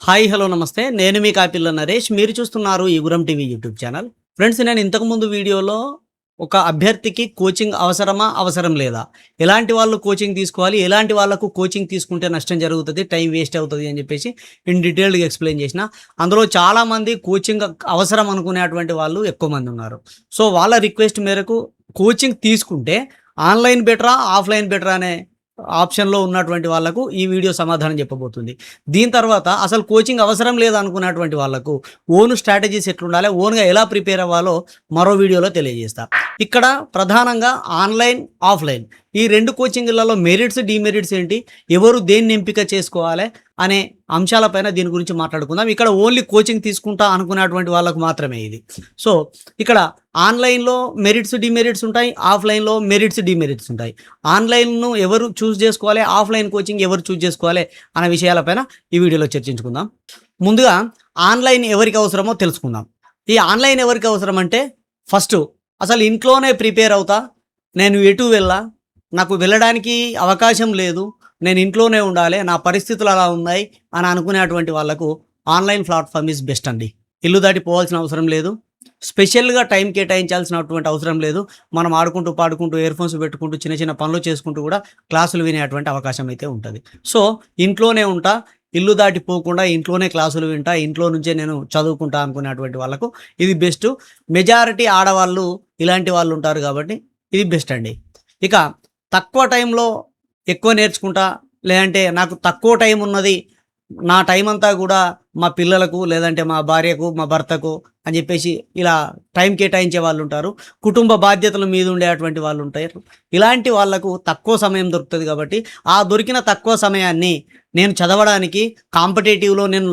Hi hello నమస్తే. నేను మీ కాపిల్ల నరేష్. మీరు చూస్తున్నారు ఈగురం టీవీ యూట్యూబ్ ఛానల్. ఫ్రెండ్స్, నేను ఇంతకుముందు వీడియోలో ఒక అభ్యర్థికి కోచింగ్ అవసరమా? అవసరం లేదా? ఎలాంటి వాళ్ళు కోచింగ్ తీసుకోవాలి? ఎలాంటి వాళ్ళకు కోచింగ్ తీసుకుంటే నష్టం జరుగుతది? టైం వేస్ట్ అవుతది అని చెప్పేసి ఇన్ డీటెయిల్డ్‌గా ఎక్స్‌ప్లెయిన్ చేసిన. అందులో చాలామంది కోచింగ్ అవసరం అనుకునేటువంటి వాళ్ళు ఎక్కువ మంది ఉన్నారు. సో, వాళ్ళ రిక్వెస్ట్ మేరకు కోచింగ్ తీసుకుంటే ఆన్‌లైన్ బెటరా? ఆఫ్‌లైన్ బెటరా? అనే ఆప్షన్‌లో ఉన్నటువంటి వాళ్ళకు ఈ వీడియో సమాధానం చెప్పబోతుంది. దీని తర్వాత అసలు కోచింగ్ అవసరం లేదనుకున్నటువంటి వాళ్ళకు ఓన్ స్ట్రాటజీస్ ఎట్లుండాలి, ఓన్‌గా ఎలా ప్రిపేర్ అవ్వాలో మరో వీడియోలో తెలియజేస్తా. ఇక్కడ ప్రధానంగా ఆన్‌లైన్, ఆఫ్‌లైన్ ఈ 2 కోచింగులలో మెరిట్స్, డీమెరిట్స్ ఏంటి? ఎవరు దేన్ని ఎంపిక చేసుకోవాలి అనే అంశాలపైన దీని గురించి మాట్లాడుకుందాం. ఇక్కడ ఓన్లీ కోచింగ్ తీసుకుంటా అనుకున్నటువంటి వాళ్ళకు మాత్రమే ఇది. సో, ఇక్కడ ఆన్‌లైన్‌లో మెరిట్స్, డీమెరిట్స్ ఉంటాయి. ఆఫ్‌లైన్‌లో మెరిట్స్, డీమెరిట్స్ ఉంటాయి. ఆన్‌లైన్‌ను ఎవరు చూజ్ చేసుకోవాలి? ఆఫ్‌లైన్ కోచింగ్ ఎవరు చూజ్ చేసుకోవాలి? అనే విషయాలపైన ఈ వీడియోలో చర్చించుకుందాం. ముందుగా ఆన్‌లైన్ ఎవరికి అవసరమో తెలుసుకుందాం. ఈ ఆన్‌లైన్ ఎవరికి అవసరం అంటే ఫస్టు అసలు ఇంట్లోనే ప్రిపేర్ అవుతా, నేను ఎటు వెళ్ళా, నాకు వెళ్ళడానికి అవకాశం లేదు, నేను ఇంట్లోనే ఉండాలి, నా పరిస్థితులు అలా ఉన్నాయి అని అనుకునేటువంటి వాళ్ళకు ఆన్‌లైన్ ప్లాట్‌ఫామ్ ఈజ్ బెస్ట్ అండి. ఇల్లు దాటి పోవాల్సిన అవసరం లేదు. స్పెషల్‌గా టైం కేటాయించాల్సినటువంటి అవసరం లేదు. మనం ఆడుకుంటూ, పాడుకుంటూ, ఇయర్‌ఫోన్స్ పెట్టుకుంటూ, చిన్న చిన్న పనులు చేసుకుంటూ కూడా క్లాసులు వినేటువంటి అవకాశం అయితే ఉంటది. సో, ఇంట్లోనే ఉంటా, ఇల్లు దాటి పోకుండా ఇంట్లోనే క్లాసులు వింటా, ఇంట్లో నుంచే నేను చదువుకుంటా అనుకునేటువంటి వాళ్ళకు ఇది బెస్టు. మెజారిటీ ఆడవాళ్ళు ఇలాంటి వాళ్ళు ఉంటారు కాబట్టి ఇది బెస్ట్ అండి. ఇక తక్కువ టైంలో ఎక్కువ నేర్చుకుంటా, లేదంటే నాకు తక్కువ టైం ఉన్నది, నా టైం అంతా కూడా మా పిల్లలకు, లేదంటే మా భార్యకు, మా భర్తకు అని చెప్పేసి ఇలా టైం కేటాయించే వాళ్ళుంటారు. కుటుంబ బాధ్యతల మీద ఉండేటువంటి వాళ్ళుంటారు. ఇలాంటి వాళ్ళకు తక్కువ సమయం దొరుకుతది కాబట్టి, ఆ దొరికిన తక్కువ సమయాన్ని నేను చదవడానికి, కాంపిటేటివ్‌లో నేను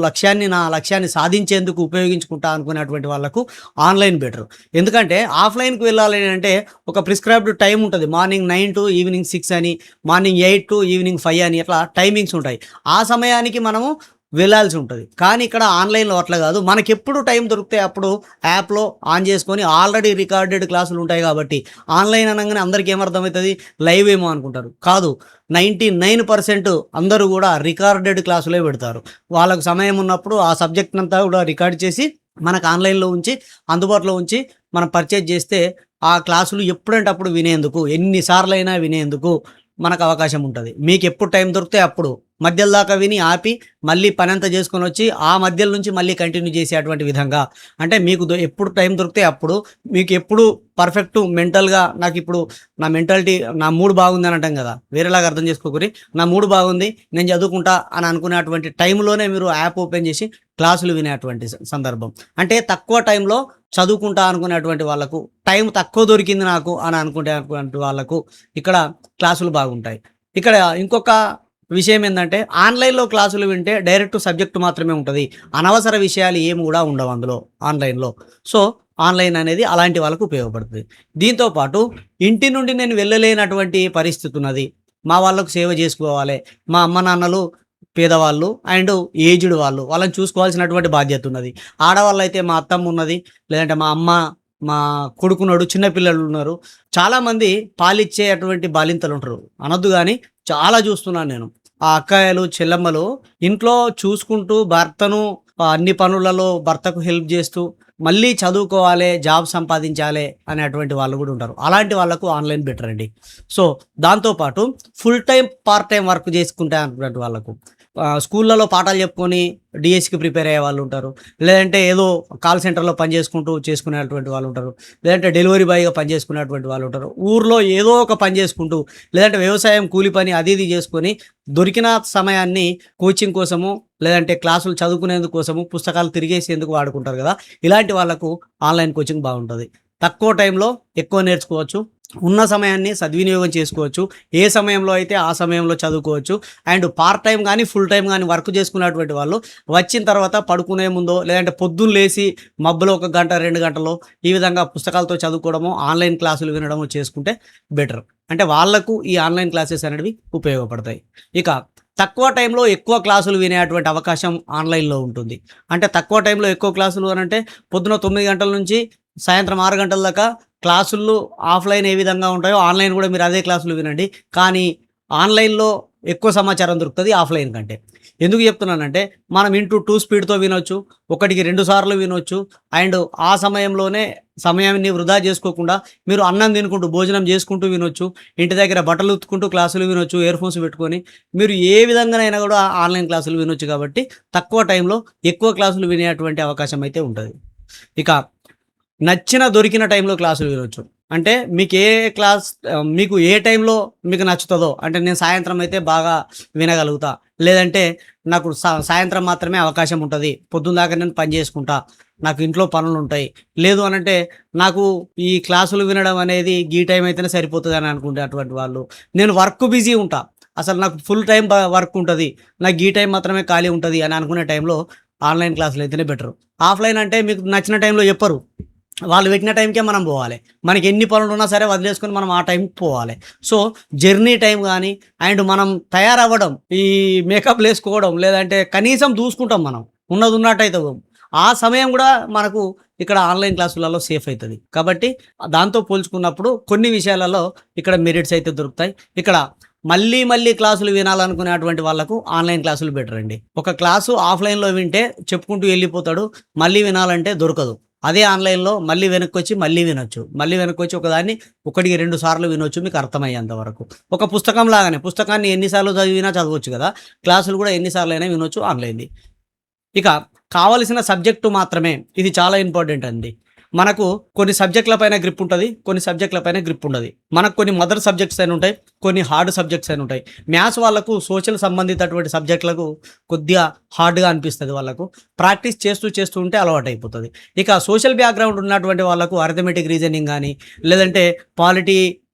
నా లక్ష్యాన్ని సాధించేందుకు ఉపయోగించుకుంటా అనుకునేటువంటి వాళ్ళకు ఆన్‌లైన్ బెటరు. ఎందుకంటే ఆఫ్‌లైన్‌కి వెళ్ళాలి అంటే ఒక ప్రిస్క్రైబ్డ్ టైమ్ ఉంటది. మార్నింగ్ 9 టు ఈవినింగ్ 6 అని, మార్నింగ్ 8 టు ఈవినింగ్ 5 అని ఇట్లా టైమింగ్స్ ఉంటాయి. ఆ సమయానికి మనము వెళ్ళాల్సి ఉంటది. కానీ ఇక్కడ ఆన్‌లైన్‌లో అట్లా గాదు. మనకెప్పుడు టైం దొరికితే అప్పుడు యాప్‌లో ఆన్ చేసుకొని ఆల్రెడీ రికార్డెడ్ క్లాసులు ఉంటాయి కాబట్టి, ఆన్‌లైన్ అనంగానే అందరికి ఏమర్థమైతది? లైవ్ ఏమో అనుకుంటారు. కాదు. 99% అందరూ గూడా రికార్డెడ్ క్లాసులే పెడతారు. వాళ్ళకు సమయం ఉన్నప్పుడు ఆ సబ్జెక్ట్‌నంతా గూడా రికార్డ్ చేసి మనకు ఆన్‌లైన్‌లో ఉంచి, అందుబాటులో ఉంచి మనం పర్చేజ్ చేస్తే ఆ క్లాసులు ఎప్పుడంటే అప్పుడు వినేందుకు, ఎన్ని సార్లైనా వినేందుకు మనకు అవకాశం ఉంటది. మీకెప్పుడు టైం దొరికితే అప్పుడు మధ్యల దాకా విని ఆపి, మళ్ళీ పనంతా చేసుకొనొచ్చి, ఆ మధ్యల నుంచి మళ్ళీ కంటిన్యూ చేసేటువంటి విధంగా. అంటే మీకు ఎప్పుడు టైం దొరికితే అప్పుడు, మీకెప్పుడు పర్ఫెక్టు మెంటల్‌గా నాకిప్పుడు నా మెంటాలిటీ, నా మూడ్ బాగుందని అంటాం గదా! వేరేలాగా అర్థం చేసుకోకురి. నా మూడ్ బాగుంది, నేను చదువుకుంటా అని అనుకునేటువంటి టైంలోనే మీరు యాప్ ఓపెన్ చేసి క్లాసులు వినేటువంటి సందర్భం. అంటే తక్కువ టైంలో చదువుకుంటా అనుకునేటువంటి వాళ్ళకు, టైం తక్కువ దొరికింది నాకు అని అనుకునేటువంటి వాళ్ళకు ఇక్కడ క్లాసులు బాగుంటాయి. ఇక్కడ ఇంకొక విషయం ఏందంటే, ఆన్‌లైన్‌లో క్లాసులు వింటే డైరెక్ట్ సబ్జెక్ట్ మాత్రమే ఉంటది. అనవసర విషయాలు ఏమి గూడా ఉండవు అందులో ఆన్‌లైన్‌లో. సో, ఆన్‌లైన్ అనేది అలాంటి వాళ్ళకు ఉపయోగపడుతది. దీంతో పాటు ఇంటి నుండి నేను వెళ్ళలేనటువంటి పరిస్థితి ఉన్నది. మా వాళ్ళకు సేవ జేసుకోవాలి. మా అమ్మ నాన్నలు పేదవాళ్ళు అండ్ ఏజ్డ్ వాళ్ళు. వాళ్ళని చూసుకోవాల్సినటువంటి బాధ్యత ఉన్నది. ఆడవాళ్ళైతే మా అత్తమ్మ ఉన్నది. లేదంటే మా అమ్మ, మా కొడుకున్నాడు. చిన్న పిల్లలున్నారు. చాలామంది పాలిచ్చేటువంటి బాలింతలుంటరు. అనొద్దు గానీ చాలా జూస్తున్నాను నేను. ఆ అక్కయ్యలు, చెల్లెమ్మలు ఇంట్లో చూసుకుంటూ భర్తను అన్ని పనులలో భర్తకు హెల్ప్ జేస్తూ, మళ్ళీ చదువుకోవాలే, జాబ్ సంపాదించాలే అనేటువంటి వాళ్ళు గూడా ఉంటారు. అలాంటి వాళ్ళకు ఆన్‌లైన్ బెటరండి. సో, దాంతో పాటు full time, part time work జేసుకుంటే అనుకున్నటువంటి వాళ్ళకు స్కూళ్ళలో పాఠాలు చెప్పుకొని డీఎస్‌కి ప్రిపేర్ అయ్యే వాళ్ళుంటారు. లేదంటే ఏదో కాల్ సెంటర్‌లో పని చేసుకుంటూ చేసుకునేటువంటి వాళ్ళుంటారు. లేదంటే డెలివరీ బాయ్‌గా పని చేసుకునేటువంటి వాళ్ళుంటారు. ఊర్లో ఏదో ఒక పని చేసుకుంటూ, లేదంటే వ్యవసాయం కూలి పని అది ఇది చేసుకొని దొరికిన సమయాన్ని కోచింగ్ కోసము, లేదంటే క్లాసులు చదువుకునేందుకు కోసము, పుస్తకాలు తిరిగేసేందుకు వాడుకుంటారు గదా! ఇలాంటి వాళ్ళకు ఆన్‌లైన్ కోచింగ్ బాగుంటది. తక్కువ టైంలో ఎక్కువ నేర్చుకోవచ్చు. ఉన్న సమయాన్ని సద్వినియోగం చేసుకోవచ్చు. ఏ సమయంలో అయితే ఆ సమయంలో చదువుకోవచ్చు. అండ్ పార్ట్ టైమ్ గానీ, ఫుల్ టైమ్ గానీ వర్క్ చేసుకునేటువంటి వాళ్ళు వచ్చిన తర్వాత పడుకునే ముందో, లేదంటే పొద్దున్న లేసి మబ్బులో 1 గంట, 2 గంటలో ఈ విధంగా పుస్తకాలతో చదువుకోవడమో, ఆన్‌లైన్ క్లాసులు వినడమో చేసుకుంటే బెటర్. అంటే వాళ్ళకు ఈ ఆన్‌లైన్ క్లాసెస్ అనేటివి ఉపయోగపడతాయి. ఇక తక్కువ టైంలో ఎక్కువ క్లాసులు వినేటువంటి అవకాశం ఆన్‌లైన్‌లో ఉంటుంది. అంటే తక్కువ టైంలో ఎక్కువ క్లాసులు అనంటే పొద్దున 9 గంటల నుంచి సాయంత్రం 6 గంటల దాకా క్లాసులు ఆఫ్‌లైన్ ఏ విధంగా ఉంటాయో ఆన్‌లైన్ గూడా మీరు అదే క్లాసులు వినండి. కానీ ఆన్‌లైన్‌లో ఎక్కువ సమాచారం దొరుకుతది ఆఫ్‌లైన్ కంటే. ఎందుకు చెప్తున్నానంటే మనం ఇంటూ 2 స్పీడ్‌తో వినొచ్చు. ఒకటికి 2 సార్లు వినొచ్చు. అండ్ ఆ సమయంలోనే సమయాన్ని వృధా చేసుకోకుండా మీరు అన్నం తినుకుంటూ, భోజనం చేసుకుంటూ వినొచ్చు. ఇంటి దగ్గర బట్టలు ఉతుక్కుంటూ క్లాసులు వినొచ్చు. ఇయర్‌ఫోన్స్ పెట్టుకొని. మీరు ఏ విధంగానైనా కూడా ఆన్‌లైన్ క్లాసులు వినొచ్చు కాబట్టి తక్కువ టైంలో ఎక్కువ క్లాసులు వినేటువంటి అవకాశం అయితే ఉంటది. ఇక నచ్చిన దొరికిన టైంలో క్లాసులు వినొచ్చు. అంటే మీకు ఏ టైంలో మీకు నచ్చుతదో అంటే నేను సాయంత్రం అయితే బాగా వినగలుగుతా. లేదంటే నాకు సాయంత్రం మాత్రమే అవకాశం ఉంటది. పొద్దున దాకా నేను పని చేసుకుంటా. నాకు ఇంట్లో పనులుంటాయి. లేదు అనంటే నాకు ఈ క్లాసులు వినడం అనేది గీ టైం అయితేనే సరిపోతదని అనుకునేటువంటి వాళ్ళు. నేను వర్క్ బిజీ ఉంటా. అసలు నాకు ఫుల్ టైమ్ వర్క్ ఉంటది. నాకు గీ టైం మాత్రమే ఖాళీ ఉంటది అని అనుకునే టైంలో ఆన్‌లైన్ క్లాసులు అయితేనే బెటరు. ఆఫ్‌లైన్ అంటే మీకు నచ్చిన టైంలో చెప్పరు. వాళ్ళు పెట్టిన టైంకే మనం పోవాలి. మనకి ఎన్ని పనులున్నా సరే వదిలేసుకొని మనం ఆ టైంకి పోవాలి. సో, జర్నీ టైం గానీ, అండ్ మనం తయారవ్వడం, ఈ మేకప్‌లేసుకోవడం, లేదంటే కనీసం దూసుకుంటాం మనం. ఉన్నదున్నట్టయితే ఆ సమయం గూడా మనకు ఇక్కడ ఆన్‌లైన్ క్లాసులలో సేఫ్ అయితది. కాబట్టి దాంతో పోల్చుకున్నప్పుడు కొన్ని విషయాలలో ఇక్కడ మెరిట్స్ అయితే దొరుకుతాయి. ఇక్కడ మళ్ళీ మళ్ళీ క్లాసులు వినాలనుకునేటువంటి వాళ్ళకు ఆన్‌లైన్ క్లాసులు బెటరండి. ఒక క్లాసు ఆఫ్‌లైన్‌లో వింటే చెప్పుకుంటూ ఎళ్ళిపోతాడు. మళ్ళీ వినాలంటే దొరకదు. అదే ఆన్‌లైన్‌లో మళ్ళీ వెనక్కొచ్చి మళ్ళీ వినొచ్చు. మళ్ళీ వెనక్కొచ్చి ఒకదాన్ని ఒకటికి 2 సార్లు వినొచ్చు మీకు అర్థమయ్యేంత వరకు. ఒక పుస్తకం లాగానే పుస్తకాన్ని ఎన్ని సార్లు చదివినా చదవచ్చు గదా! క్లాసులు గూడా ఎన్ని సార్లైనా వినొచ్చు ఆన్‌లైన్‌ది. ఇక కావలసిన సబ్జెక్టు మాత్రమే. ఇది చాలా ఇంపార్టెంట్ అండి. మనకు కొన్ని సబ్జెక్ట్‌ల పైన గ్రిప్ ఉంటది. కొన్ని సబ్జెక్ట్‌ల పైన గ్రిప్ ఉండది. మనకు కొన్ని మదర్ సబ్జెక్ట్స్ అని ఉంటాయి. కొన్ని హార్డ్ సబ్జెక్ట్స్ అని ఉంటాయి. మ్యాథ్స్ వాళ్ళకు సోషల్ సంబంధితటువంటి సబ్జెక్ట్‌లకు కొద్దిగా హార్డ్‌గా అనిపిస్తది వాళ్ళకు. ప్రాక్టీస్ చేస్తూ చేస్తూ ఉంటే అలవాటయిపోతది. ఇక సోషల్ బ్యాక్‌గ్రౌండ్ ఉన్నటువంటి వాళ్ళకు అర్థమెటిక్ రీజనింగ్ గాని, లేదంటే పాలిటీ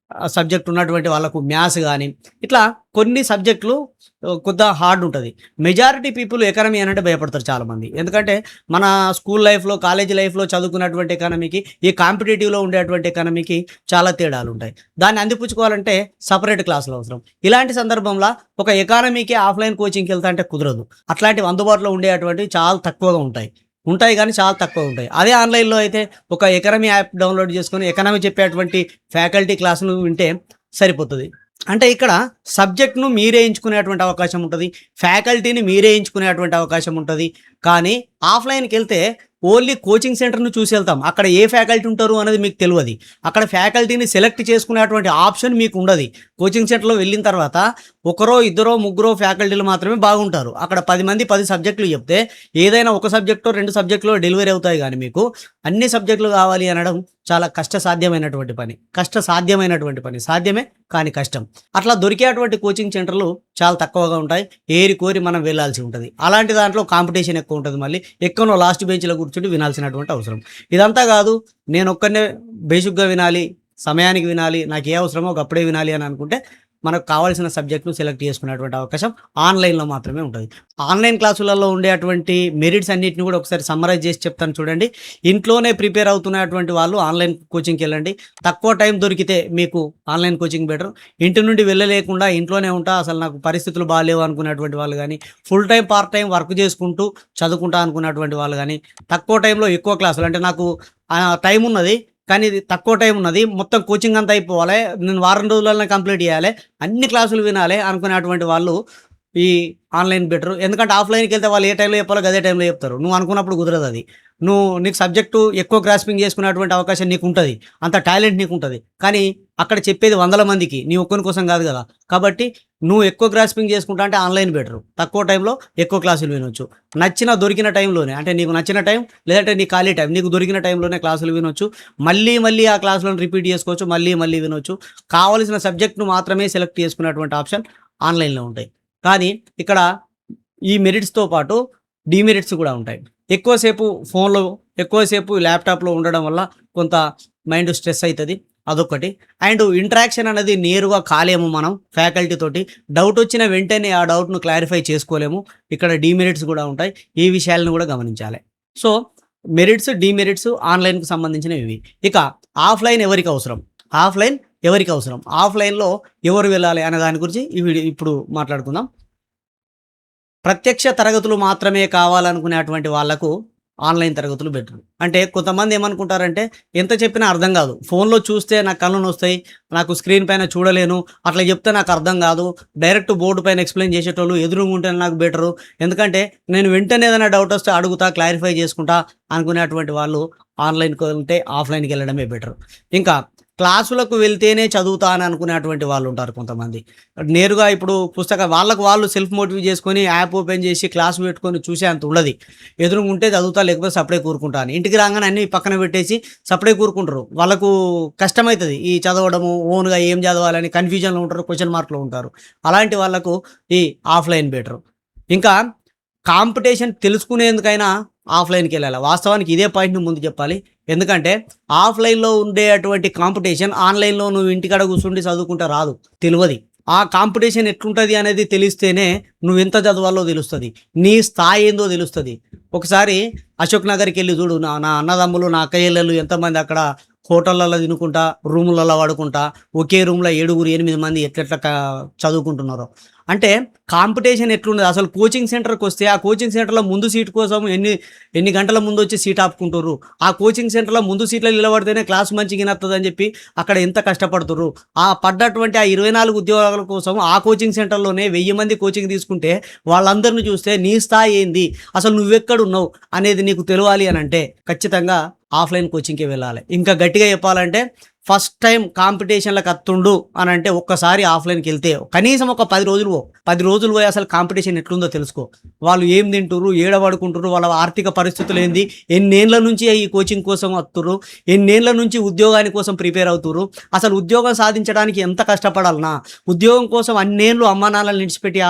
సబ్జెక్ట్ ఉన్నటువంటి వాళ్ళకు మ్యాథ్స్ గాని, ఇట్లా కొన్ని సబ్జెక్టులు కొద్దిగా హార్డ్ ఉంటది. మెజారిటీ పీపుల్ ఎకానమీ అనంటే భయపడతారు చాలామంది. ఎందుకంటే మన స్కూల్ లైఫ్‌లో, కాలేజీ లైఫ్‌లో చదువుకున్నటువంటి ఎకానమీకి, ఈ కాంపిటీటివ్‌లో ఉండేటువంటి ఎకానమీకి చాలా తేడాలుంటాయి. దాన్ని అందిపుచ్చుకోవాలంటే సెపరేట్ క్లాసులు అవసరం. ఇలాంటి సందర్భంలో ఒక ఎకానమీకి ఆఫ్‌లైన్ కోచింగ్‌కెళ్తా అంటే కుదరదు. అట్లాంటివి అందుబాటులో ఉండేటువంటివి చాలా తక్కువగా ఉంటాయి. ఉంటాయి గానీ చాలా తక్కువుంటాయి. అదే ఆన్‌లైన్‌లో అయితే ఒక ఎకానమీ యాప్ డౌన్‌లోడ్ చేసుకొని ఎకానమీ చెప్పేటువంటి ఫ్యాకల్టీ క్లాసులు వింటే సరిపోతది. అంటే ఇక్కడ సబ్జెక్ట్‌ను మీరే ఎంచుకునేటువంటి అవకాశం ఉంటది. ఫ్యాకల్టీని మీరే ఎంచుకునేటువంటి అవకాశం ఉంటది. కానీ ఆఫ్‌లైన్‌కెళ్తే ఓన్లీ కోచింగ్ సెంటర్‌ని చూసెళ్తాం. అక్కడ ఏ ఫ్యాకల్టీ ఉంటారు అనేది మీకు తెలవది. అక్కడ ఫ్యాకల్టీని సెలెక్ట్ చేసుకునేటువంటి ఆప్షన్ మీకుండది. కోచింగ్ సెంటర్‌లో వెళ్ళిన తర్వాత ఒకరో, ఇద్దరో, ముగ్గురో ఫ్యాకల్టీలు మాత్రమే బాగుంటారు. అక్కడ 10 మంది 10 సబ్జెక్టులు చెప్తే ఏదైనా ఒక సబ్జెక్టో, 2 సబ్జెక్టులో డెలివరీ అవుతాయి గానీ మీకు అన్ని సబ్జెక్టులు కావాలి అనడం చాలా కష్టసాధ్యమైనటువంటి పని. కష్టసాధ్యమైనటువంటి పని. సాధ్యమే కానీ కష్టం. అట్లా దొరికేటువంటి కోచింగ్ సెంటర్‌లు చాలా తక్కువగా ఉంటాయి. ఏరి కోరి మనం వెళ్ళాల్సి ఉంటది. అలాంటి దాంట్లో కాంపిటీషన్ ఎక్కువుంటది మళ్ళీ. ఎక్కనో లాస్ట్ బెంచ్‌లో కూర్చొని వినాల్సినటువంటి అవసరం. ఇదంతా గాదు నేనొక్కడినే బేసిక్‌గా వినాలి, సమయానికి వినాలి, నాకే అవసరమో గప్పుడే వినాలి అని అనుకుంటే మనకు కావాల్సిన సబ్జెక్ట్‌ను సెలెక్ట్ చేసుకునేటువంటి అవకాశం ఆన్‌లైన్‌లో మాత్రమే ఉంటది. ఆన్‌లైన్ క్లాసులలో ఉండేటువంటి మెరిట్స్ అన్నిటిని కూడా ఒకసారి సమ్మరైజ్ చేసి చెప్తాను చూడండి. ఇంట్లోనే ప్రిపేర్ అవుతున్నటువంటి వాళ్ళు ఆన్‌లైన్ కోచింగ్‌కెళ్ళండి. తక్కువ టైం దొరికితే మీకు ఆన్‌లైన్ కోచింగ్ బెటర్. ఇంటి నుండి వెళ్ళలేకుండా ఇంట్లోనే ఉంటా అసలు నాకు పరిస్థితులు బాలేవు అనుకునేటువంటి వాళ్ళు గానీ, full time, part time work చేసుకుంటూ చదువుకుంటా అనుకున్నటువంటి వాళ్ళు గానీ, తక్కువ టైంలో ఎక్కువ క్లాసులు అంటే నాకు టైం ఉన్నది. కానీ ఇది తక్కువ టైం ఉన్నది. మొత్తం కోచింగ్ అంతా అయిపోవాలి. నేను వారం రోజులనే కంప్లీట్ చేయాలి. అన్ని క్లాసులు వినాలి అనుకునేటువంటి వాళ్ళు ఈ ఆన్‌లైన్ బెటరు. ఎందుకంటే ఆఫ్‌లైన్‌కెళ్తే వాళ్ళు ఏ టైంలో చెప్పాలో గదే టైంలో చెప్తారు. నువ్వు అనుకున్నప్పుడు కుదరదది. నీకు సబ్జెక్టు ఎక్కువ గ్రాస్పింగ్ చేసుకునేటువంటి అవకాశం నీకుంటది. అంత టాలెంట్ నీకుంటది. కానీ అక్కడ చెప్పేది వందల మందికి. నీ ఒక్కని కోసం గాదు గదా! కాబట్టి నువ్వు ఎక్కువ గ్రాస్పింగ్ చేసుకుంటా అంటే ఆన్‌లైన్ బెటరు. తక్కువ టైంలో ఎక్కువ క్లాసులు వినొచ్చు. దొరికిన టైంలోనే అంటే నీకు నచ్చిన టైం లేదంటే నీ ఖాళీ టైం నీకు దొరికిన టైంలోనే క్లాసులు వినొచ్చు. మళ్ళీ మళ్ళీ ఆ క్లాసులను రిపీట్ చేసుకోవచ్చు. మళ్ళీ మళ్ళీ వినొచ్చు. కావాల్సిన సబ్జెక్ట్‌ను మాత్రమే సెలెక్ట్ చేసుకునేటువంటి ఆప్షన్ ఆన్‌లైన్‌లో ఉంటాయి. కానీ ఇక్కడ ఈ మెరిట్స్‌తో పాటు డీమెరిట్స్ గూడా ఉంటాయి. ఎక్కువసేపు ఫోన్‌లో, ఎక్కువసేపు ల్యాప్‌టాప్‌లో ఉండడం వల్ల కొంత మైండ్ స్ట్రెస్ అయితది. అదొకటి. అండ్ ఇంటరాక్షన్ అనేది నేరుగా కాలేము మనం ఫ్యాకల్టీ తోటి. డౌటొచ్చిన వెంటనే ఆ డౌట్‌ను క్లారిఫై చేసుకోలేము. ఇక్కడ డీమెరిట్స్ గూడా ఉంటాయి. ఈ విషయాలను గూడా గమనించాలి. సో, మెరిట్స్, డీమెరిట్స్ ఆన్‌లైన్‌కి సంబంధించినవి ఇవి. ఇక ఆఫ్‌లైన్ ఎవరికవసరం? ఆఫ్‌లైన్ ఎవరికవసరం? ఆఫ్‌లైన్‌లో ఎవరు వెళ్ళాలి అనే దాని గురించి ఇప్పుడు మాట్లాడుకుందాం. ప్రత్యక్ష తరగతులు మాత్రమే కావాలనుకునేటువంటి వాళ్ళకు ఆన్లైన్ తరగతులు బెటర్. అంటే కొంతమంది ఏమనుకుంటారంటే ఎంత చెప్పినా అర్థం కాదు. ఫోన్‌లో చూస్తే నాకు కళ్ళు నొస్తాయి. నాకు స్క్రీన్ పైన చూడలేను. అట్లా చెప్తే నాకు అర్థం కాదు. డైరెక్ట్ బోర్డ్ పైన ఎక్స్‌ప్లెయిన్ చేసేటోళ్ళు ఎదురుంగా ఉంటేనే నాకు బెటరు. ఎందుకంటే నేను వెంటనే ఏదైనా డౌట్ వస్తే అడుగుతా, క్లారిఫై చేసుకుంటా అనుకునేటువంటి వాళ్ళు ఆన్‌లైన్ కంటే ఆఫ్‌లైన్‌కెళ్ళడమే బెటర్. ఇంకా క్లాసులకు వెళ్తేనే చదువుతా అని అనుకునేటువంటి వాళ్ళుంటారు కొంతమంది. నేరుగా ఇప్పుడు వాళ్ళకి వాళ్ళు సెల్ఫ్ మోటివ్ చేసుకొని యాప్ ఓపెన్ చేసి క్లాస్ పెట్టుకొని చూసేంత ఉండది. ఎదురుగుంటే చదువుతా లేకపోతే సప్పుడే కూరుకుంటా అని. ఇంటికి రాంగానే అన్నీ పక్కన పెట్టేసి సప్పుడే కూరుకుంటరు. వాళ్ళకు కష్టమైతది. ఈ చదవడము, ఓన్‌గా ఏం చదవాలని కన్‌ఫ్యూజన్‌లో ఉంటారు. క్వెషన్ మార్క్‌లో ఉంటారు. అలాంటి వాళ్ళకు ఈ ఆఫ్‌లైన్ బెటరు. ఇంకా కాంపిటీషన్ తెలుసుకునేందుకైనా ఆఫ్‌లైన్‌కెళ్ళాల. వాస్తవానికి ఇదే పాయింట్‌ని ముందు చెప్పాలి. ఎందుకంటే ఆఫ్‌లైన్‌లో ఉండేటువంటి కాంపిటీషన్ ఆన్‌లైన్‌లో నువ్వు ఇంటికాడ కూర్చుండి చదువుకుంటే రాదు. తెలవది. ఆ కాంపిటీషన్ ఎట్లుంటది అనేది తెలిస్తేనే నువ్వెంత చదవాలో తెలుస్తది. నీ స్థాయి ఏందో తెలుస్తది. ఒకసారి అశోక్ నగర్‌కెళ్ళి చూడు నా నా అన్నదమ్ములు, నా అక్క చెల్లెళ్ళు ఎంతమంది అక్కడ హోటళ్ళలో తినుకుంటా, రూములలో పడుకుంటా, ఒకే రూమ్‌లో 7, 8 మంది ఎట్లెట్లా చదువుకుంటున్నారో. అంటే కాంపిటీషన్ ఎట్లున్నది అసలు కోచింగ్ సెంటర్‌కొస్తే ఆ కోచింగ్ సెంటర్‌లో ముందు సీట్ కోసం ఎన్ని గంటల ముందొచ్చి సీట్ ఆపుకుంటుర్రు. ఆ కోచింగ్ సెంటర్‌లో ముందు సీట్‌లో నిలబడితేనే క్లాస్ మంచిగా ఇనత్తదని చెప్పి అక్కడ ఎంత కష్టపడుతుర్రు. ఆ పడ్డటువంటి ఆ 24 ఉద్యోగాల కోసం ఆ కోచింగ్ సెంటర్‌లోనే 1000 మంది కోచింగ్ తీసుకుంటే వాళ్ళందరిని చూస్తే నీ స్థాయి ఏంది? అసలు నువ్వెక్కడున్నావు అనేది నీకు తెలవాలి అనంటే ఖచ్చితంగా ఆఫ్‌లైన్ కోచింగ్‌కే వెళ్ళాలి. ఇంకా గట్టిగా చెప్పాలంటే ఫస్ట్ టైమ్ కాంపిటీషన్‌లకి అత్తుండు అనంటే ఒక్కసారి ఆఫ్‌లైన్‌కెళ్తే కనీసం ఒక 10 రోజులు పో. 10 రోజులు పోయి అసలు కాంపిటీషన్ ఎట్లుందో తెలుసుకో. వాళ్ళు ఏం తింటుర్రు? ఏడ పడుకుంటుర్రు? వాళ్ళ ఆర్థిక పరిస్థితులేంది? ఎన్నేండ్ల నుంచి ఈ కోచింగ్ కోసం వత్తుర్రు? ఎన్నేండ్ల నుంచి ఉద్యోగాని కోసం ప్రిపేర్ అవుతుర్రు? అసలు ఉద్యోగం సాధించడానికి ఎంత కష్టపడాలనా? ఉద్యోగం కోసం అన్నేండ్లు అమ్మానాన్నలని విడిచిపెట్టి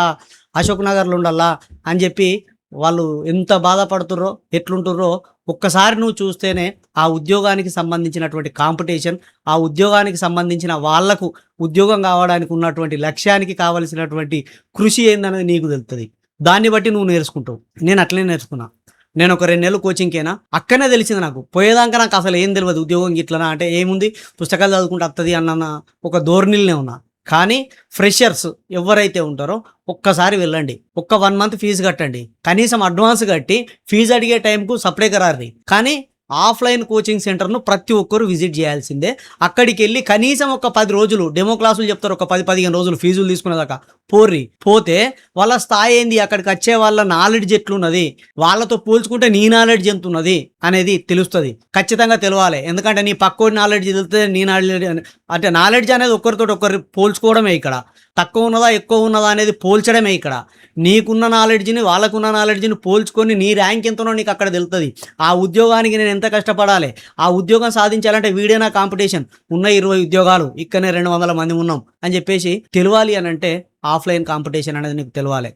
అశోక్ నగర్‌లో ఉండాలా అని జెప్పి వాళ్ళు ఎంత బాధపడుతుర్రో, ఎట్లుంటుర్రో ఒక్కసారి నువ్వు చూస్తేనే ఆ ఉద్యోగానికి సంబంధించినటువంటి కాంపిటీషన్, ఆ ఉద్యోగానికి సంబంధించిన వాళ్ళకు ఉద్యోగం కావడానికి ఉన్నటువంటి లక్ష్యానికి కావాల్సినటువంటి కృషి ఏందనేది నీకు తెలుత్తది. దాన్ని బట్టి నువ్వు నేర్చుకుంటావు. నేను అట్లనే నేర్చుకున్నా. నేను ఒక 2 నెలలు కోచింగ్‌కేనా అక్కడనే తెలిసింది నాకు. పోయేదాకా నాకు అసలు ఏం తెలవదు. ఉద్యోగం గిట్లనా అంటే ఏముంది పుస్తకాలు చదువుకుంటే అత్తది అన్న ఒక ధోరణిలోనే ఉన్నా. కానీ ఫ్రెషర్స్ ఎవ్వరైతే ఉంటారో ఒక్కసారి వెళ్ళండి. ఒక్క 1 మంత్ ఫీజు కట్టండి. కనీసం అడ్వాన్స్ కట్టి ఫీజు అడిగే టైంకు సప్లై‌గా రార్రి. కానీ ఆఫ్‌లైన్ కోచింగ్ సెంటర్‌ను ప్రతి ఒక్కరు విజిట్ చేయాల్సిందే. అక్కడికెళ్ళి కనీసం ఒక 10 రోజులు డెమో క్లాసులు చెప్తారు. ఒక 10, 15 రోజులు ఫీజులు తీసుకునేదాకా పోర్రి. పోతే వాళ్ళ స్థాయి ఏంది? అక్కడికచ్చే వాళ్ళ నాలెడ్జ్ ఎట్లున్నది? వాళ్ళతో పోల్చుకుంటే నీ నాలెడ్జ్ ఎంతున్నది? అనేది తెలుస్తది. ఖచ్చితంగా తెలవాలే. ఎందుకంటే నీ పక్కోడి నాలెడ్జ్ తెలిస్తే నీ నాలెడ్జ్ అంటే నాలెడ్జ్ అనేది ఒకరితోటి ఒకరు పోల్చుకోవడమే ఇక్కడ. తక్కువ ఉన్నదా? ఎక్కువ ఉన్నదా? అనేది పోల్చడమే ఇక్కడ. నీకున్న నాలెడ్జ్‌ని, వాళ్ళకున్న నాలెడ్జ్‌ని పోల్చుకొని నీ ర్యాంక్ ఎంతనో నీకక్కడ తెలుస్తది. ఆ ఉద్యోగానికి నేను ఎంత కష్టపడాలి? ఆ ఉద్యోగం సాధించాలంటే వీడేనా కాంపిటీషన్? ఉన్న 20 ఉద్యోగాలు ఇక్కడనే 200 మంది ఉన్నాం అని చెప్పేసి తెలవాలి అనంటే ఆఫ్‌లైన్ కాంపిటీషన్ అనేది నీకు తెలవాలి.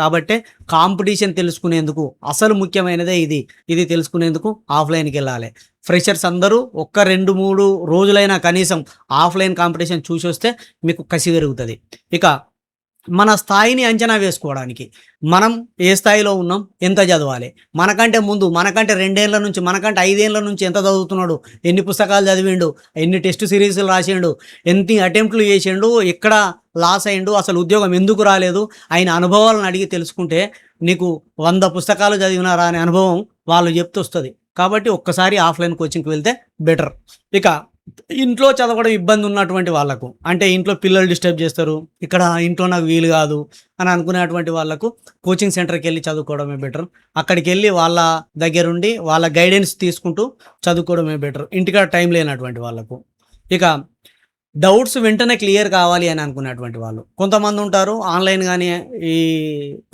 కాబట్టే కాంపిటీషన్ తెలుసుకునేందుకు అసలు ముఖ్యమైనదే ఇది. ఇది తెలుసుకునేందుకు ఆఫ్‌లైన్‌కెళ్ళాలి. ఫ్రెషర్స్ అందరూ ఒక్క 2, 3 రోజులైనా కనీసం ఆఫ్‌లైన్ కాంపిటీషన్ చూసొస్తే మీకు కసి పెరుగుతది. ఇక మన స్థాయిని అంచనా వేసుకోవడానికి మనం ఏ స్థాయిలో ఉన్నాం? ఎంత చదవాలి? మనకంటే ముందు, మనకంటే 2 ఏళ్ల నుంచి, మనకంటే 5 ఏళ్ల నుంచి ఎంత చదువుతున్నాడు? ఎన్ని పుస్తకాలు చదివిండు? ఎన్ని టెస్ట్ సిరీస్‌లు రాసిండు? ఎన్ని అటెంప్ట్‌లు చేసిండు? ఎక్కడ లాస్ అయిండు? అసలు ఉద్యోగం ఎందుకు రాలేదు? ఆయన అనుభవాలను అడిగి తెలుసుకుంటే నీకు 100 పుస్తకాలు చదివినారా అనే అనుభవం వాళ్ళు చెప్తొస్తది. కాబట్టి ఒక్కసారి ఆఫ్‌లైన్ కోచింగ్‌కి వెళ్తే బెటర్. ఇక ఇంట్లో చదవడం ఇబ్బంది ఉన్నటువంటి వాళ్ళకు, అంటే ఇంట్లో పిల్లలు డిస్టర్బ్ చేస్తారు. ఇక్కడ ఇంట్లో నాకు వీలు కాదు అని అనుకునేటువంటి వాళ్ళకు కోచింగ్ సెంటర్‌కెళ్ళి చదువుకోవడమే బెటర్. అక్కడికెళ్ళి వాళ్ళ దగ్గరుండి వాళ్ళ గైడెన్స్ తీసుకుంటూ చదువుకోవడమే బెటర్. ఇంటికాడ టైం లేనటువంటి వాళ్ళకు. ఇక డౌట్స్ వెంటనే క్లియర్ కావాలి అని అనుకునేటువంటి వాళ్ళు. కొంతమందుంటారు ఆన్‌లైన్ గాని, ఈ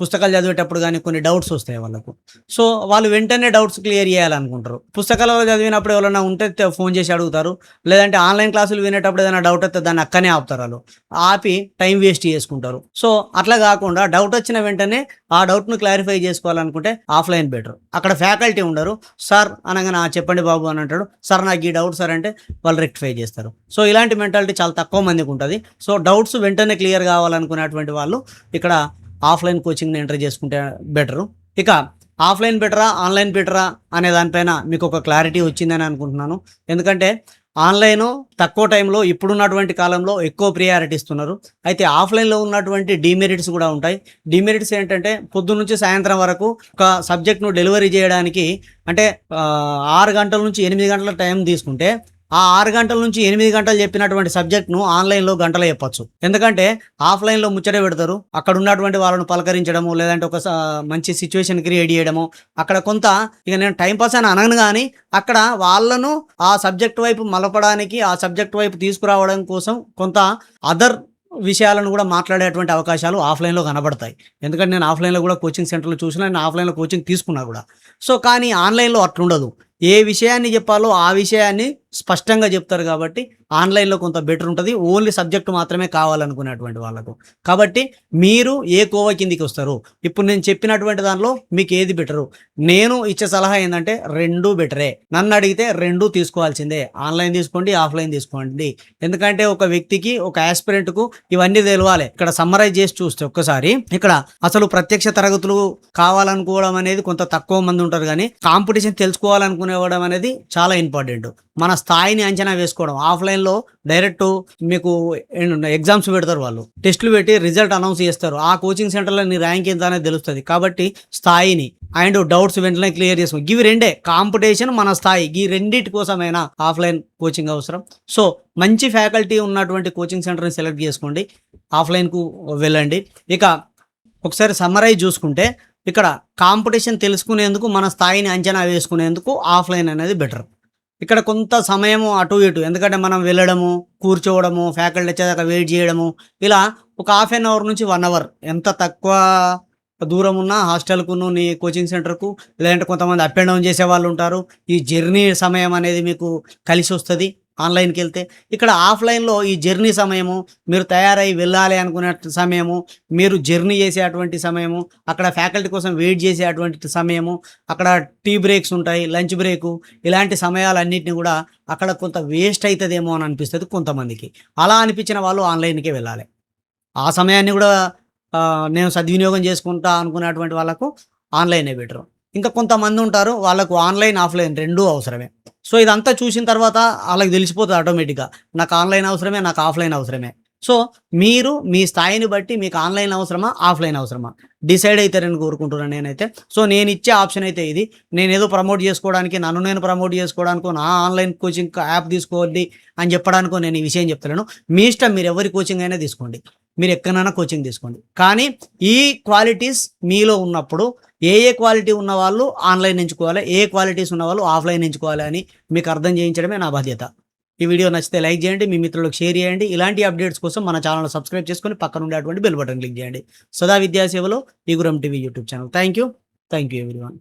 పుస్తకాలు చదివేటప్పుడు గాని కొన్ని డౌట్స్ వస్తాయి వాళ్ళకు. సో, వాళ్ళు వెంటనే డౌట్స్ క్లియర్ చేయాలనుకుంటారు. పుస్తకాలలో చదివినప్పుడు ఎవరైనా ఉంటే ఫోను చేసి అడుగుతారు. లేదంటే ఆన్‌లైన్ క్లాసులు వినేటప్పుడు ఏదైనా డౌట్ వస్తే దాన్ని అక్కనే ఆపుతారాళ్ళు. ఆపి టైం వేస్ట్ చేసుకుంటారు. సో, అట్లా కాకుండా డౌట్ వచ్చిన వెంటనే ఆ డౌట్‌ను క్లారిఫై చేసుకోవాలనుకుంటే ఆఫ్‌లైన్ బెటర్. అక్కడ ఫ్యాకల్టీ ఉండరు. సార్ అనంగానే చెప్పండి బాబు అని అంటాడు. సార్ నాకు ఈ డౌట్ సార్ అంటే వాళ్ళు రెక్టిఫై చేస్తారు. సో, ఇలాంటి మెంటాలిటీ చాలా తక్కువ మందికుంటది. సో, డౌట్స్ వెంటనే క్లియర్ కావాలనుకునేటువంటి వాళ్ళు ఇక్కడ ఆఫ్‌లైన్ కోచింగ్‌ని ఎంటర్ చేసుకుంటే బెటరు. ఇక ఆఫ్‌లైన్ బెటరా? ఆన్‌లైన్ బెటరా? అనే దానిపైన మీకొక క్లారిటీ వచ్చిందని అనుకుంటున్నాను. ఎందుకంటే ఆన్‌లైను తక్కువ టైంలో ఇప్పుడున్నటువంటి కాలంలో ఎక్కువ ప్రియారిటీ ఇస్తున్నారు. అయితే ఆఫ్‌లైన్‌లో ఉన్నటువంటి డీమెరిట్స్ గూడా ఉంటాయి. డీమెరిట్స్ ఏంటంటే పొద్దున్నుంచి సాయంత్రం వరకు ఒక సబ్జెక్ట్‌ను డెలివరీ జేయడానికి అంటే 6 గంటల నుంచి 8 గంటల టైం తీసుకుంటే, ఆ 6 గంటల నుంచి 8 గంటలు చెప్పినటువంటి సబ్జెక్ట్‌ను ఆన్‌లైన్‌లో గంటలో చెప్పొచ్చు. ఎందుకంటే ఆఫ్‌లైన్‌లో ముచ్చట పెడతారు. అక్కడ ఉన్నటువంటి వాళ్ళను పలకరించడము, లేదంటే ఒక మంచి సిట్యుయేషన్ క్రియేట్ జేయడము, అక్కడ కొంత ఇక నేను టైమ్ పాస్ అని అనను గానీ, అక్కడ వాళ్ళను ఆ సబ్జెక్ట్ వైపు మలపడానికి, ఆ సబ్జెక్ట్ వైపు తీసుకురావడం కోసం కొంత అదర్ విషయాలను గూడా మాట్లాడేటువంటి అవకాశాలు ఆఫ్‌లైన్‌లో కనబడతాయి. ఎందుకంటే నేను ఆఫ్‌లైన్‌లో గూడా కోచింగ్ సెంటర్‌లో చూసినా, నేను ఆఫ్‌లైన్‌లో కోచింగ్ తీసుకున్నా గూడా. సో, కానీ ఆన్‌లైన్‌లో అట్లుండదు. ఏ విషయాన్ని జెప్పాలో ఆ విషయాన్ని స్పష్టంగా జెప్తారు గాబట్టి, ఆన్‌లైన్‌లో కొంత బెటర్ ఉంటది. ఓన్లీ సబ్జెక్ట్ మాత్రమే కావాలనుకునేటువంటి వాళ్ళకు. కాబట్టి మీరు ఏ కోవ కిందికొస్తారు? ఇప్పుడు నేను చెప్పినటువంటి దానిలో మీకేది బెటరు? నేను ఇచ్చే సలహా ఏందంటే 2 బెటరే. నన్నడిగితే 2 తీసుకోవాల్సిందే. ఆన్‌లైన్ తీసుకోండి, ఆఫ్‌లైన్ తీసుకోండి. ఎందుకంటే ఒక వ్యక్తికి, ఒక యాస్పిరెంట్‌కు ఇవన్నీ తెలవాలే. ఇక్కడ సమ్మరైజ్ చేసి చూస్తే ఒక్కసారి ఇక్కడ అసలు ప్రత్యక్ష తరగతులు కావాలనుకోవడం అనేది కొంత తక్కువ మంది ఉంటారు గానీ, కాంపిటీషన్ తెలుసుకోవాలనుకునేవడం అనేది చాలా ఇంపార్టెంట్. మన స్థాయిని అంచనా వేసుకోవడం. ఆఫ్‌లైన్‌లో డైరెక్టు మీకు ఎగ్జామ్స్ పెడతారు వాళ్ళు. టెస్ట్‌లు పెట్టి రిజల్ట్ అనౌన్స్ చేస్తారు. ఆ కోచింగ్ సెంటర్‌లో నీ ర్యాంక్ ఎంత అనేది తెలుస్తది. కాబట్టి స్థాయిని అండ్ డౌట్స్ వెంటనే క్లియర్ చేసుకో. గివి రెండే కాంపిటీషన్, మన స్థాయి. ఈ రెండిటి కోసమైనా ఆఫ్‌లైన్ కోచింగ్ అవసరం. సో, మంచి ఫ్యాకల్టీ ఉన్నటువంటి కోచింగ్ సెంటర్‌ని సెలెక్ట్ చేసుకోండి. ఆఫ్‌లైన్‌కు వెళ్ళండి. ఇక ఒకసారి సమ్మరైజ్ చూసుకుంటే ఇక్కడ కాంపిటీషన్ తెలుసుకునేందుకు, మన స్థాయిని అంచనా వేసుకునేందుకు ఆఫ్‌లైన్ అనేది బెటర్. ఇక్కడ కొంత సమయము అటు ఇటు ఎందుకంటే మనం వెళ్ళడము, కూర్చోవడము, ఫ్యాకల్టీ వచ్చేదాకా వెయిట్ జేయడము, ఇలా ఒక హాఫ్ ఎన్ అవర్ నుంచి 1 అవర్ ఎంత తక్కువ దూరం ఉన్నా హాస్టల్‌కును, నీ కోచింగ్ సెంటర్‌కు లేదంటే కొంతమంది అప్ అండ్ డౌన్ చేసేవాళ్ళుంటారు. ఈ జర్నీ సమయం అనేది మీకు కలిసొస్తది ఆన్‌లైన్‌కెళ్తే. ఇక్కడ ఆఫ్‌లైన్‌లో ఈ జర్నీ సమయము, మీరు తయారై వెళ్ళాలి అనుకునే సమయము, మీరు జర్నీ చేసేటువంటి సమయము, అక్కడ ఫ్యాకల్టీ కోసం వెయిట్ చేసేటువంటి సమయము, అక్కడ టీ బ్రేక్స్ ఉంటాయి, లంచ్ బ్రేకు, ఇలాంటి సమయాలన్నిటిని గూడా అక్కడ కొంత వేస్ట్ అయితదేమో అని అనిపిస్తది కొంతమందికి. అలా అనిపించిన వాళ్ళు ఆన్‌లైన్‌కే వెళ్ళాలి. ఆ సమయాన్ని గూడా నేను సద్వినియోగం చేసుకుంటా అనుకునేటువంటి వాళ్ళకు ఆన్‌లైనే బెటరు. ఇంకా కొంతమందుంటారు వాళ్ళకు ఆన్‌లైన్, ఆఫ్‌లైన్ 2 అవసరమే. సో, ఇదంతా చూసిన తర్వాత ఆళ్ళకి తెలిసిపోతది ఆటోమేటిక్‌గా. నాకు ఆన్‌లైన్ అవసరమే, నాకు ఆఫ్‌లైన్ అవసరమే. సో, మీరు మీ స్థాయిని బట్టి మీకు ఆన్‌లైన్ అవసరమా? ఆఫ్‌లైన్ అవసరమా? డిసైడ్ అయితారని కోరుకుంటున్నాను నేనైతే. సో, నేనిచ్చే ఆప్షన్ అయితే ఇది. నేనేదో ప్రమోట్ చేసుకోవడానికి, నన్ను నేను ప్రమోట్ చేసుకోవడానికో, నా ఆన్‌లైన్ కోచింగ్ యాప్ తీసుకోండి అని చెప్పడానికో నేను ఈ విషయం చెప్తలేను. మీ ఇష్టం, మీరు ఎవరి కోచింగ్ అయినా తీసుకోండి. మీరెక్కడైనా కోచింగ్ తీసుకోండి. కానీ ఈ క్వాలిటీస్ మీలో ఉన్నప్పుడు ఏ క్వాలిటీ ఉన్నవాళ్ళు ఆన్‌లైన్ ఎంచుకోవాలి, ఏ క్వాలిటీస్ ఉన్నవాళ్ళు ఆఫ్‌లైన్ ఎంచుకోవాలి అని మీకు అర్థం చేయించడమే నా బాధ్యత. ఈ వీడియో నచ్చితే లైక్ చేయండి, మీ మిత్రులకు షేర్ చేయండి. ఇలాంటి అప్డేట్స్ కోసం మన ఛానెల్‌ని సబ్స్క్రైబ్ చేసుకొని పక్కనుండేటువంటి బెల్ బటన్ క్లిక్ చేయండి. సదా విద్యా సేవలో ఈ Guram TV YouTube channel. Thank you. Thank you everyone.